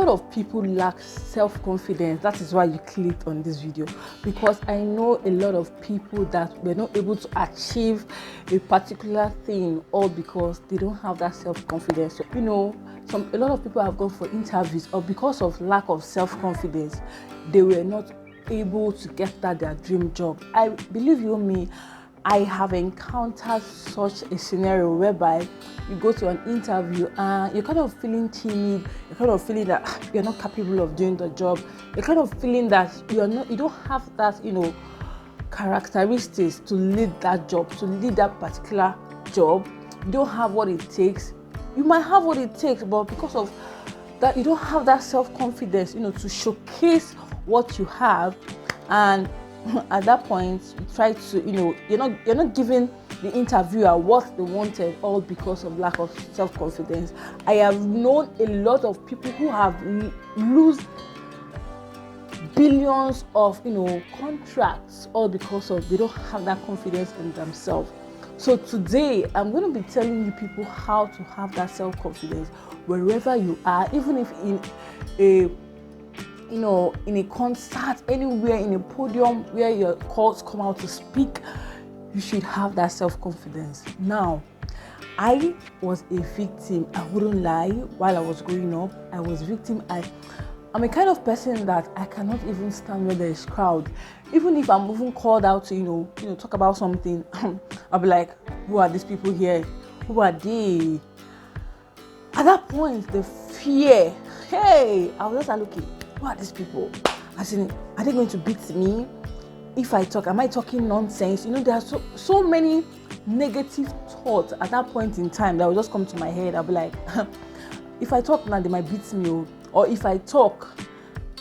of people lack self-confidence. That is why you clicked on this video, because I know a lot of people that were not able to achieve a particular thing, all because they don't have that self-confidence. So, a lot of people have gone for interviews, or because of lack of self-confidence, they were not able to get their dream job. I believe you me, I have encountered such a scenario whereby you go to an interview and you're kind of feeling timid, you're kind of feeling that you're not capable of doing the job, you're kind of feeling that you don't have that, characteristics to lead that job, to lead that particular job. You don't have what it takes. You might have what it takes, but because of that, you don't have that self-confidence, to showcase what you have. And at that point, you try to, you're not giving the interviewer what they wanted, all because of lack of self-confidence. I have known a lot of people who have lose billions of contracts, all because of they don't have that confidence in themselves. So today I'm going to be telling you people how to have that self-confidence wherever you are, even if in a concert, anywhere, in a podium where your calls come out to speak, you should have that self-confidence. Now, I was a victim. I wouldn't lie. While I was growing up, I was victim. I'm a kind of person that I cannot even stand where there is crowd. Even if I'm even called out to, talk about something, I'll be like, who are these people here? Who are they? At that point, the fear, I was just looking, who are these people? As in, are they going to beat me? If I talk, am I talking nonsense? There are so many negative thoughts at that point in time that will just come to my head. I'll be like, if I talk now, they might beat me. Or if I talk,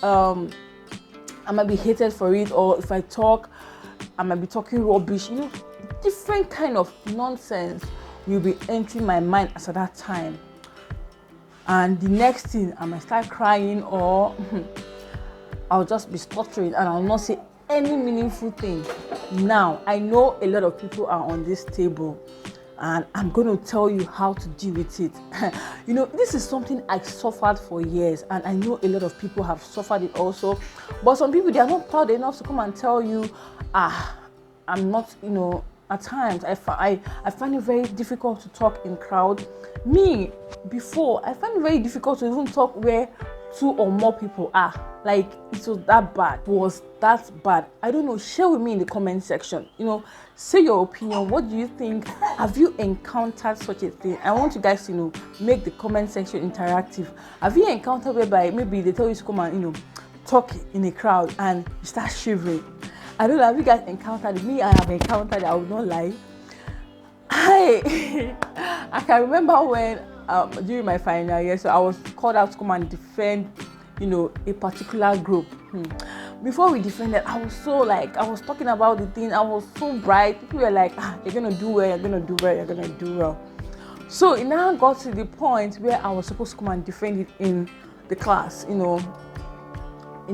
I might be hated for it. Or if I talk, I might be talking rubbish. Different kind of nonsense will be entering my mind at that time. And the next thing, I might start crying, or I'll just be stuttering and I'll not say any meaningful thing. Now, I know a lot of people are on this table, and I'm going to tell you how to deal with it. This is something I suffered for years, and I know a lot of people have suffered it also. But some people, they are not proud enough to come and tell you, I'm not, at times I find it very difficult to talk in crowd. Me, before, I find it very difficult to even talk where 2 or more people are. Like, it was that bad. It was that bad. I don't know. Share with me in the comment section. Say your opinion. What do you think? Have you encountered such a thing? I want you guys to, make the comment section interactive. Have you encountered whereby maybe they tell you to come and, talk in a crowd and you start shivering? I don't know. Have you guys encountered it? Me, I have encountered it. I will not lie. I can remember when during my final year, so I was called out to come and defend, a particular group. Before we defended, I was talking about the thing. I was so bright. People were like, you're gonna do well, you're gonna do well, you're gonna do well. So it now got to the point where I was supposed to come and defend it in the class, in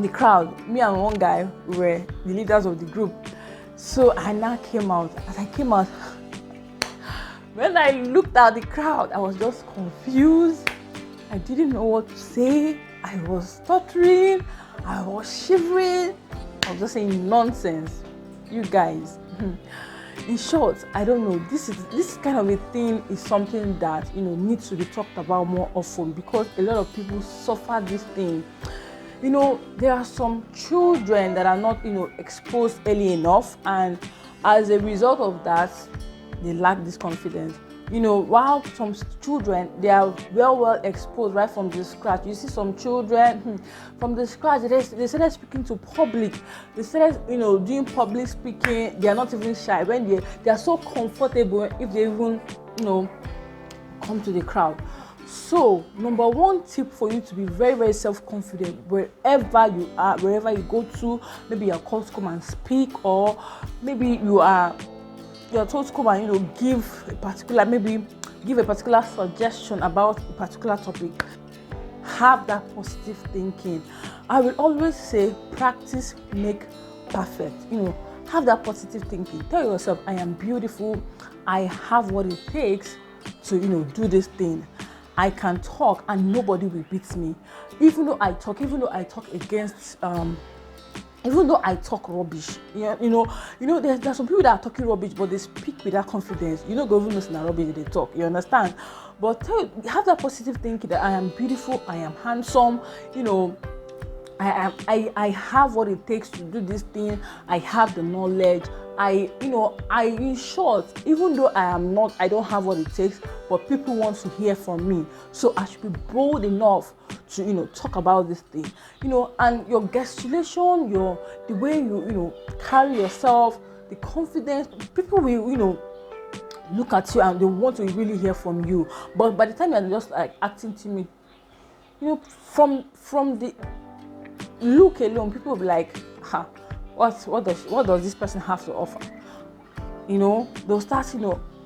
the crowd. Me and one guy were the leaders of the group. So I now came out. As I came out, when I looked at the crowd, I was just confused. I didn't know what to say. I was stuttering. I was shivering. I was just saying nonsense. You guys. In short, I don't know. This kind of a thing is something that needs to be talked about more often, because a lot of people suffer this thing. There are some children that are not exposed early enough, and as a result of that, they lack this confidence. While some children, they are well exposed right from the scratch. You see some children from the scratch, they started speaking to public. They started doing public speaking. They are not even shy. When they are so comfortable if they even come to the crowd. So number one tip for you to be very, very self-confident wherever you are, wherever you go to, maybe you're called to come and speak, or maybe you're told to come and give a particular suggestion about a particular topic. Have that positive thinking. I will always say, practice make perfect. Have that positive thinking. Tell yourself, I am beautiful. I have what it takes to do this thing. I can talk and nobody will beat me. Even though I talk against even though I talk rubbish, there's some people that are talking rubbish, but they speak with that confidence. You know, go even listen to rubbish they talk. You understand? But have that positive thinking that I am beautiful, I am handsome. I have what it takes to do this thing. I have the knowledge. In short, even though I don't have what it takes, but people want to hear from me. So I should be bold enough to, talk about this thing, and your gesticulation, the way you carry yourself, the confidence, people will, look at you and they want to really hear from you. But by the time you're just like acting timid, from the look alone, people will be like, what does this person have to offer? They'll start,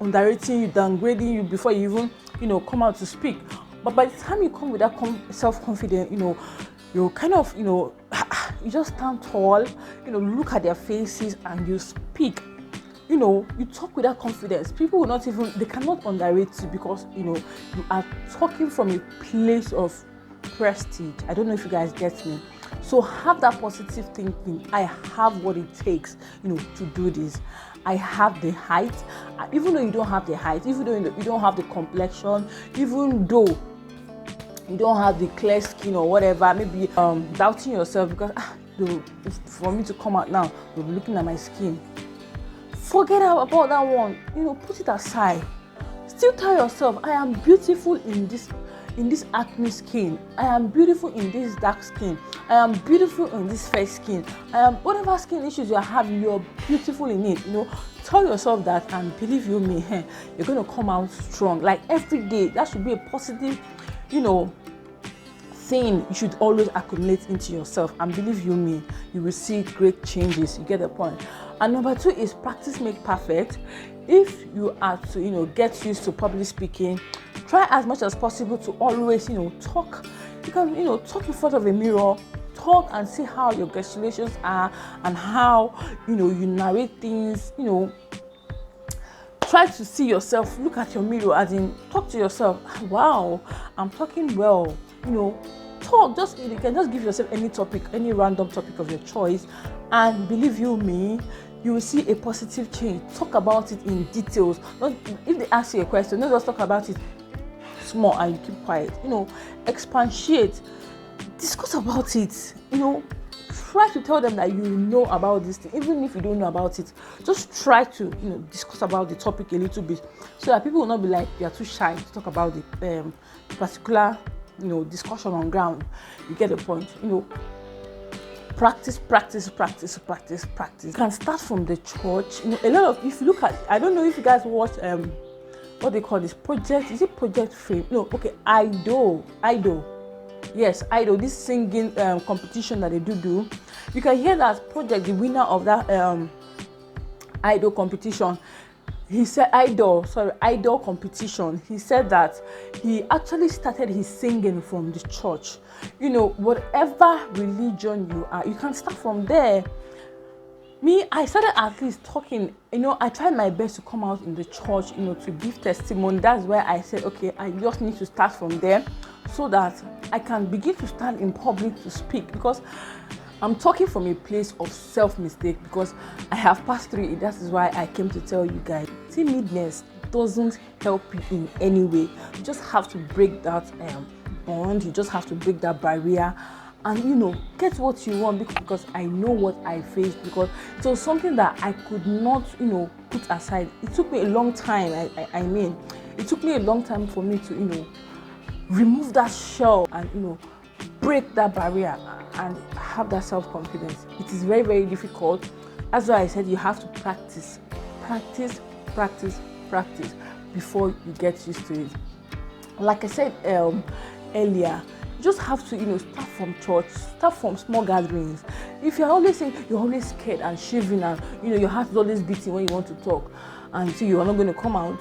underrating you, downgrading you before you even, come out to speak. But by the time you come with that self-confidence, you kind of, you just stand tall, look at their faces and you speak. You talk with that confidence. People will they cannot underrate you because, you are talking from a place of prestige. I don't know if you guys get me. So have that positive thinking. I have what it takes, to do this. I have the height. Even though you don't have the height, even though you don't have the complexion, even though you don't have the clear skin or whatever, maybe doubting yourself because for me to come out now, you'll be looking at my skin. Forget about that one. Put it aside. Still tell yourself, I am beautiful in this acne skin. I am beautiful in this dark skin. I am beautiful in this fair skin. I am whatever skin issues you have, you're beautiful in it. Tell yourself that, and believe you me, you're going to come out strong. Like every day, that should be a positive, thing you should always accumulate into yourself. And believe you me, you will see great changes. You get the point. And number 2 is practice make perfect. If you are to, get used to public speaking, try as much as possible to always, talk. You can, talk in front of a mirror, talk and see how your gesticulations are and how, you narrate things, Try to see yourself, look at your mirror, as in talk to yourself. Wow, I'm talking well, Talk, you can just give yourself any topic, any random topic of your choice, and believe you me, you will see a positive change. Talk about it in details. If they ask you a question, don't just talk about it small and you keep quiet. Expatiate, discuss about it. Try to tell them that you know about this thing, even if you don't know about it. Just try to discuss about the topic a little bit, so that people will not be like you are too shy to talk about the particular discussion on ground. You get the point. Practice. You can start from the church. A lot of, if you look at, I don't know if you guys watch what they call this project. Is it Project Fame? No, okay, Idol. Yes, Idol. This singing competition that they do. You can hear that Project, the winner of that Idol competition. He said Idol competition. He said that he actually started his singing from the church. Whatever religion you are, you can start from there. Me, I started at least talking, I tried my best to come out in the church, to give testimony. That's where I said, okay, I just need to start from there so that I can begin to stand in public to speak, because I'm talking from a place of self-mistake, because I have passed through it. That is why I came to tell you guys. Timidness doesn't help you in any way. You just have to break that bond. You just have to break that barrier and, get what you want, because I know what I faced, because it was something that I could not, put aside. It took me a long time. It took me a long time for me to, remove that shell and, break that barrier and have that self-confidence. It is very, very difficult. That's why I said you have to practice before you get used to it. Like I said earlier, you just have to, start from church, start from small gatherings. If you're always saying you're always scared and shivering and your heart is always beating when you want to talk and so you are not going to come out,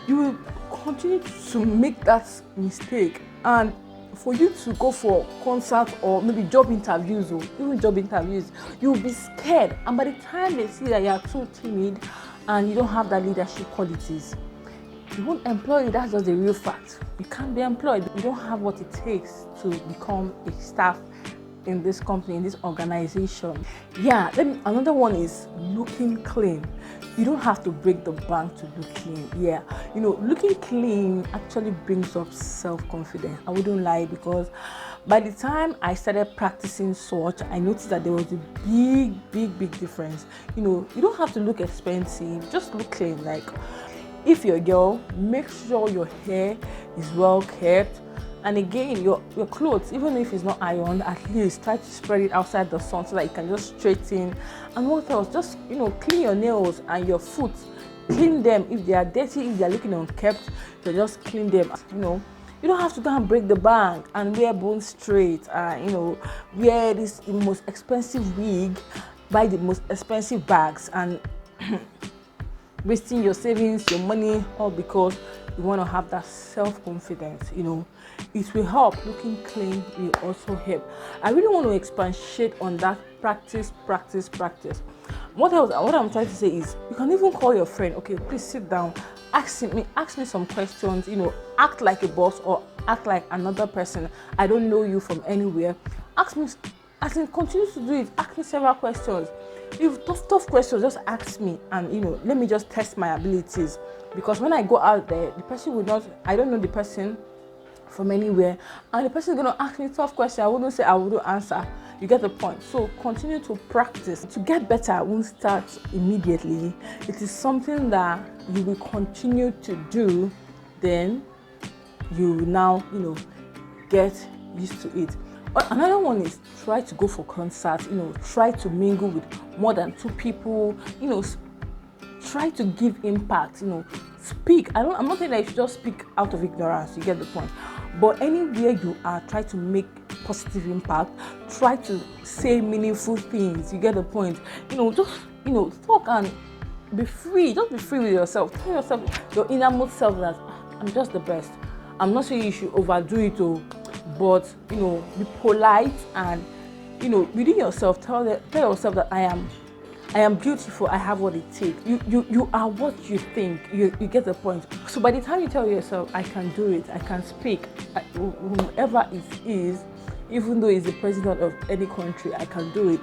you will continue to make that mistake. And for you to go for concerts or maybe job interviews, you will be scared. And by the time they see that you are too timid and you don't have that leadership qualities, you won't employ you. That's just the real fact. You can't be employed. You don't have what it takes to become a staff in this company, in this organization. Yeah, then another one is looking clean. You don't have to break the bank to look clean. Yeah, looking clean actually brings up self-confidence. I wouldn't lie, because by the time I started practicing such, I noticed that there was a big difference. You don't have to look expensive, just look clean. Like, if you're a girl, make sure your hair is well kept. And again, your clothes, even if it's not ironed, at least try to spread it outside the sun so that you can just straighten. And what else? Just, clean your nails and your foot. Clean them. If they are dirty, if they are looking unkept, you just clean them. You don't have to go and break the bank and wear bone straight. Wear the most expensive wig, buy the most expensive bags, and wasting your savings, your money, all because you want to have that self-confidence. It will help. Looking clean will also help. I really want to expatiate on that. Practice. What I'm trying to say is, you can even call your friend. Okay, please sit down, ask me some questions. Act like a boss or act like another person. I don't know you from anywhere. Ask me, continue to do it. Ask me several questions. If tough questions, just ask me, and let me just test my abilities. Because when I go out there, the person will not. I don't know the person from anywhere, and the person is going to ask me tough questions. I wouldn't say I wouldn't answer. You get the point. So continue to practice. To get better, I won't start immediately. It is something that you will continue to do. Then you will now, get used to it. Another one is try to go for concerts. Try to mingle with more than 2 people. Try to give impact. Speak. I'm not saying that you should just speak out of ignorance. You get the point. But anywhere you are, try to make positive impact. Try to say meaningful things. You get the point. Just talk and be free. Just be free with yourself. Tell yourself, your innermost self, that I'm just the best. I'm not saying you should overdo it, but be polite and within yourself, tell yourself that I am beautiful. I have what it takes. You are what you think. You get the point. So by the time you tell yourself, I can do it, I can speak, whoever it is, even though it's the president of any country, I can do it.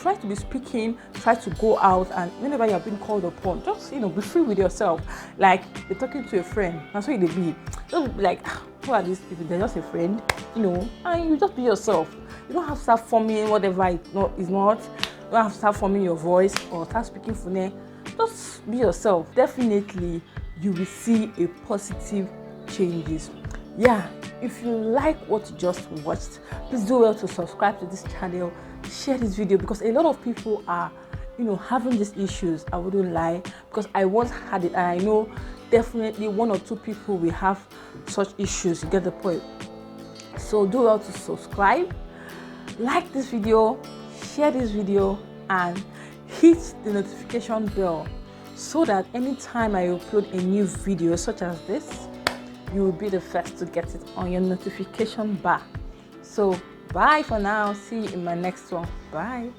Try to be speaking, try to go out, and whenever you're being called upon, just be free with yourself. Like you're talking to a friend, that's what it be. Don't be like, who are these people? They're just a friend, and you just be yourself. You don't have to start forming whatever it's not. You don't have to start forming your voice or start speaking for them. Just be yourself. Definitely, you will see a positive changes. Yeah, if you like what you just watched, please do well to subscribe to this channel, share this video, because a lot of people are, having these issues. I wouldn't lie, because I once had it, and I know definitely 1 or 2 people will have such issues. You get the point. So do well to subscribe, like this video, share this video, and hit the notification bell so that anytime I upload a new video such as this, you will be the first to get it on your notification bar. So bye for now. See you in my next one. Bye.